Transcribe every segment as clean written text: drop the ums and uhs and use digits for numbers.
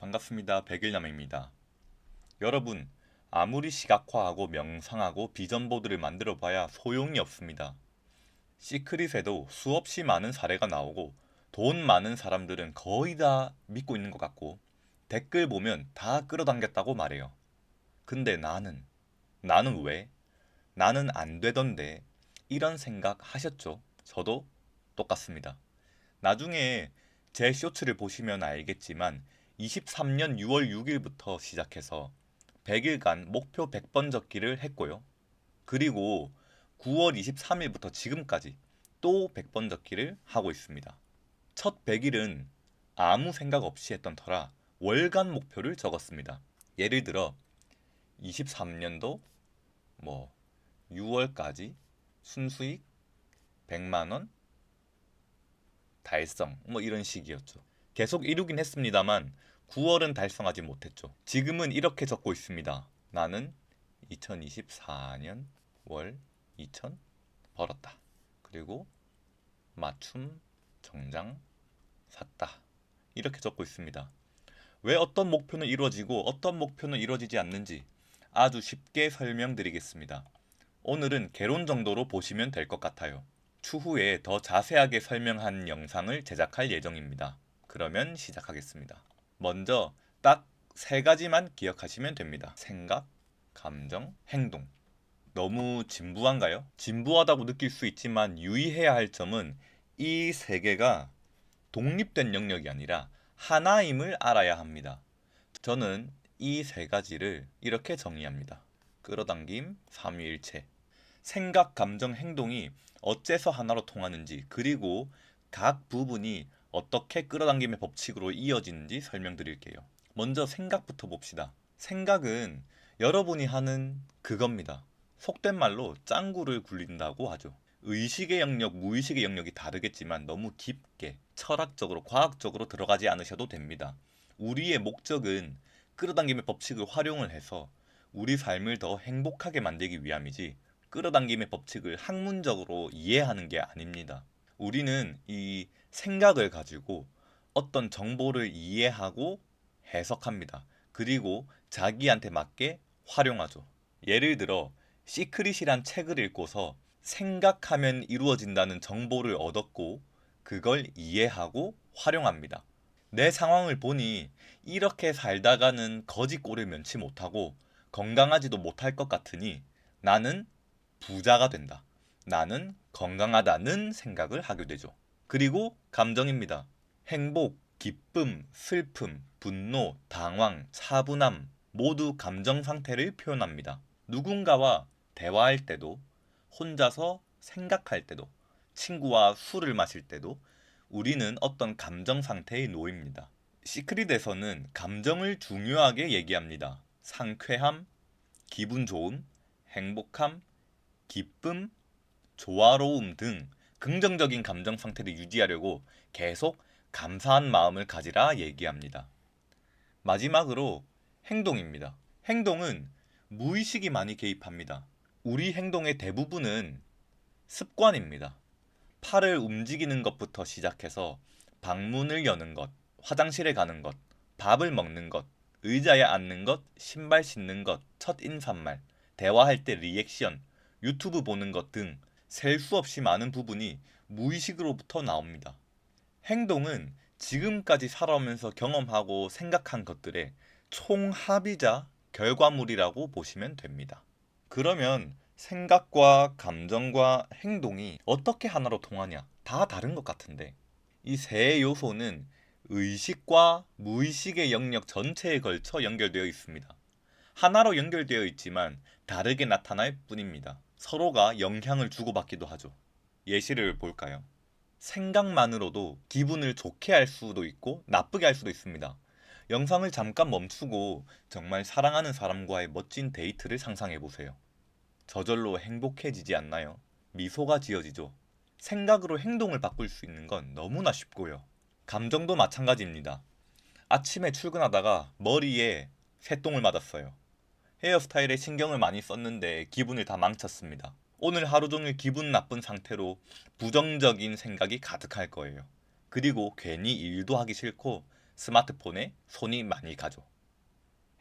반갑습니다. 백일남입니다. 여러분, 아무리 시각화하고 명상하고 비전보드를 만들어 봐야 소용이 없습니다. 시크릿에도 수없이 많은 사례가 나오고 돈 많은 사람들은 거의 다 믿고 있는 것 같고 댓글 보면 다 끌어당겼다고 말해요. 근데 나는 왜? 나는 안 되던데 이런 생각 하셨죠? 저도 똑같습니다. 나중에 제 쇼츠를 보시면 알겠지만 23년 6월 6일부터 시작해서 100일간 목표 100번 적기를 했고요. 그리고 9월 23일부터 지금까지 또 100번 적기를 하고 있습니다. 첫 100일은 아무 생각 없이 했던 터라 월간 목표를 적었습니다. 예를 들어 23년도 6월까지 순수익 100만 원 달성 이런 식이었죠. 계속 이루긴 했습니다만 9월은 달성하지 못했죠. 지금은 이렇게 적고 있습니다. 나는 2024년 월 2천 벌었다. 그리고 맞춤 정장 샀다. 이렇게 적고 있습니다. 왜 어떤 목표는 이루어지고 어떤 목표는 이루어지지 않는지 아주 쉽게 설명드리겠습니다. 오늘은 개론 정도로 보시면 될 것 같아요. 추후에 더 자세하게 설명한 영상을 제작할 예정입니다. 그러면 시작하겠습니다. 먼저 딱 세 가지만 기억하시면 됩니다. 생각, 감정, 행동. 너무 진부한가요? 진부하다고 느낄 수 있지만 유의해야 할 점은 이 세 개가 독립된 영역이 아니라 하나임을 알아야 합니다. 저는 이 세 가지를 이렇게 정의합니다. 끌어당김, 삼위일체. 생각, 감정, 행동이 어째서 하나로 통하는지 그리고 각 부분이 어떻게 끌어당김의 법칙으로 이어지는지 설명드릴게요. 먼저 생각부터 봅시다. 생각은 여러분이 하는 그겁니다. 속된 말로 짱구를 굴린다고 하죠. 의식의 영역, 무의식의 영역이 다르겠지만 너무 깊게 철학적으로, 과학적으로 들어가지 않으셔도 됩니다. 우리의 목적은 끌어당김의 법칙을 활용을 해서 우리 삶을 더 행복하게 만들기 위함이지 끌어당김의 법칙을 학문적으로 이해하는 게 아닙니다. 우리는 이 생각을 가지고 어떤 정보를 이해하고 해석합니다. 그리고 자기한테 맞게 활용하죠. 예를 들어 시크릿이란 책을 읽고서 생각하면 이루어진다는 정보를 얻었고 그걸 이해하고 활용합니다. 내 상황을 보니 이렇게 살다가는 거지 꼴을 면치 못하고 건강하지도 못할 것 같으니 나는 부자가 된다. 나는 건강하다는 생각을 하게 되죠. 그리고 감정입니다. 행복, 기쁨, 슬픔, 분노, 당황, 차분함 모두 감정 상태를 표현합니다. 누군가와 대화할 때도, 혼자서 생각할 때도, 친구와 술을 마실 때도 우리는 어떤 감정 상태에 놓입니다. 시크릿에서는 감정을 중요하게 얘기합니다. 상쾌함, 기분 좋음, 행복함, 기쁨, 조화로움 등 긍정적인 감정 상태를 유지하려고 계속 감사한 마음을 가지라 얘기합니다. 마지막으로 행동입니다. 행동은 무의식이 많이 개입합니다. 우리 행동의 대부분은 습관입니다. 팔을 움직이는 것부터 시작해서 방문을 여는 것, 화장실에 가는 것, 밥을 먹는 것, 의자에 앉는 것, 신발 신는 것, 첫 인사말, 대화할 때 리액션, 유튜브 보는 것 등 셀 수 없이 많은 부분이 무의식으로부터 나옵니다. 행동은 지금까지 살아오면서 경험하고 생각한 것들의 총합이자 결과물이라고 보시면 됩니다. 그러면 생각과 감정과 행동이 어떻게 하나로 통하냐? 다 다른 것 같은데. 이 세 요소는 의식과 무의식의 영역 전체에 걸쳐 연결되어 있습니다. 하나로 연결되어 있지만 다르게 나타날 뿐입니다. 서로가 영향을 주고받기도 하죠. 예시를 볼까요? 생각만으로도 기분을 좋게 할 수도 있고 나쁘게 할 수도 있습니다. 영상을 잠깐 멈추고 정말 사랑하는 사람과의 멋진 데이트를 상상해 보세요. 저절로 행복해지지 않나요? 미소가 지어지죠. 생각으로 행동을 바꿀 수 있는 건 너무나 쉽고요. 감정도 마찬가지입니다. 아침에 출근하다가 머리에 새똥을 맞았어요. 헤어스타일에 신경을 많이 썼는데 기분을 다 망쳤습니다. 오늘 하루 종일 기분 나쁜 상태로 부정적인 생각이 가득할 거예요. 그리고 괜히 일도 하기 싫고 스마트폰에 손이 많이 가죠.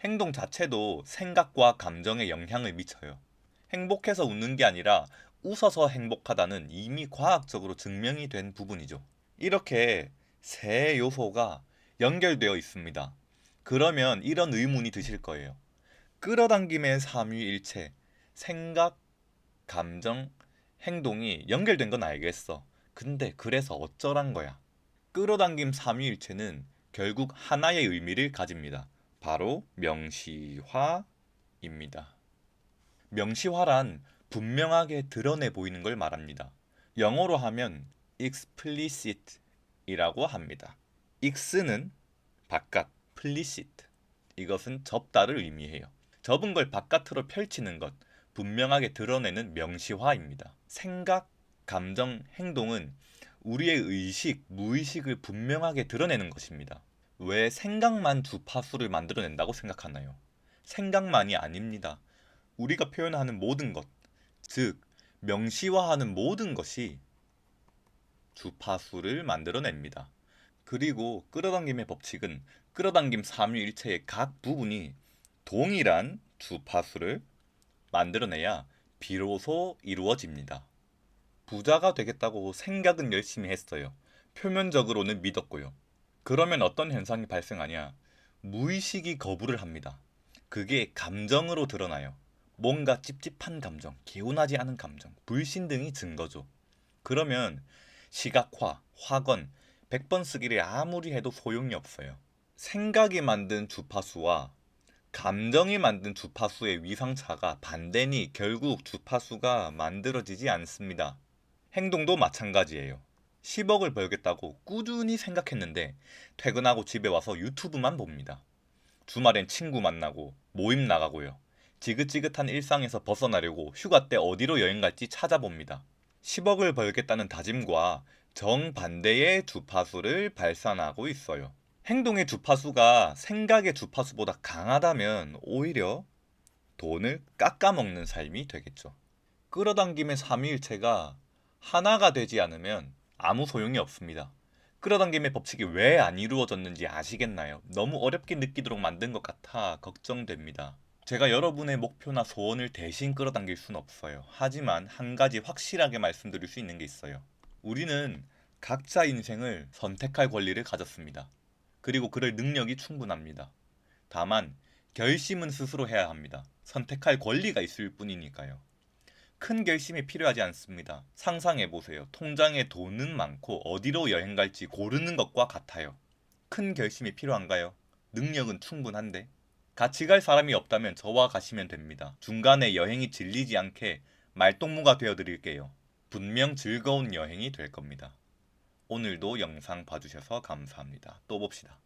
행동 자체도 생각과 감정에 영향을 미쳐요. 행복해서 웃는 게 아니라 웃어서 행복하다는 이미 과학적으로 증명이 된 부분이죠. 이렇게 세 요소가 연결되어 있습니다. 그러면 이런 의문이 드실 거예요. 끌어당김의 삼위일체, 생각, 감정, 행동이 연결된 건 알겠어. 근데 그래서 어쩌란 거야? 끌어당김 삼위일체는 결국 하나의 의미를 가집니다. 바로 명시화입니다. 명시화란 분명하게 드러내 보이는 걸 말합니다. 영어로 하면 explicit이라고 합니다. ex는 바깥, explicit. 이것은 접다를 의미해요. 접은 걸 바깥으로 펼치는 것, 분명하게 드러내는 명시화입니다. 생각, 감정, 행동은 우리의 의식, 무의식을 분명하게 드러내는 것입니다. 왜 생각만 주파수를 만들어낸다고 생각하나요? 생각만이 아닙니다. 우리가 표현하는 모든 것, 즉 명시화하는 모든 것이 주파수를 만들어냅니다. 그리고 끌어당김의 법칙은 끌어당김 삼위일체의 각 부분이 동일한 주파수를 만들어내야 비로소 이루어집니다. 부자가 되겠다고 생각은 열심히 했어요. 표면적으로는 믿었고요. 그러면 어떤 현상이 발생하냐? 무의식이 거부를 합니다. 그게 감정으로 드러나요. 뭔가 찝찝한 감정, 개운하지 않은 감정, 불신 등이 증거죠. 그러면 시각화, 확언, 100번 쓰기를 아무리 해도 소용이 없어요. 생각이 만든 주파수와 감정이 만든 주파수의 위상차가 반대니 결국 주파수가 만들어지지 않습니다. 행동도 마찬가지예요. 10억을 벌겠다고 꾸준히 생각했는데 퇴근하고 집에 와서 유튜브만 봅니다. 주말엔 친구 만나고 모임 나가고요. 지긋지긋한 일상에서 벗어나려고 휴가 때 어디로 여행 갈지 찾아봅니다. 10억을 벌겠다는 다짐과 정반대의 주파수를 발산하고 있어요. 행동의 주파수가 생각의 주파수보다 강하다면 오히려 돈을 깎아먹는 삶이 되겠죠. 끌어당김의 삼위일체가 하나가 되지 않으면 아무 소용이 없습니다. 끌어당김의 법칙이 왜 안 이루어졌는지 아시겠나요? 너무 어렵게 느끼도록 만든 것 같아 걱정됩니다. 제가 여러분의 목표나 소원을 대신 끌어당길 수는 없어요. 하지만 한 가지 확실하게 말씀드릴 수 있는 게 있어요. 우리는 각자 인생을 선택할 권리를 가졌습니다. 그리고 그럴 능력이 충분합니다. 다만 결심은 스스로 해야 합니다. 선택할 권리가 있을 뿐이니까요. 큰 결심이 필요하지 않습니다. 상상해보세요. 통장에 돈은 많고 어디로 여행 갈지 고르는 것과 같아요. 큰 결심이 필요한가요? 능력은 충분한데. 같이 갈 사람이 없다면 저와 가시면 됩니다. 중간에 여행이 질리지 않게 말동무가 되어드릴게요. 분명 즐거운 여행이 될 겁니다. 오늘도 영상 봐주셔서 감사합니다. 또 봅시다.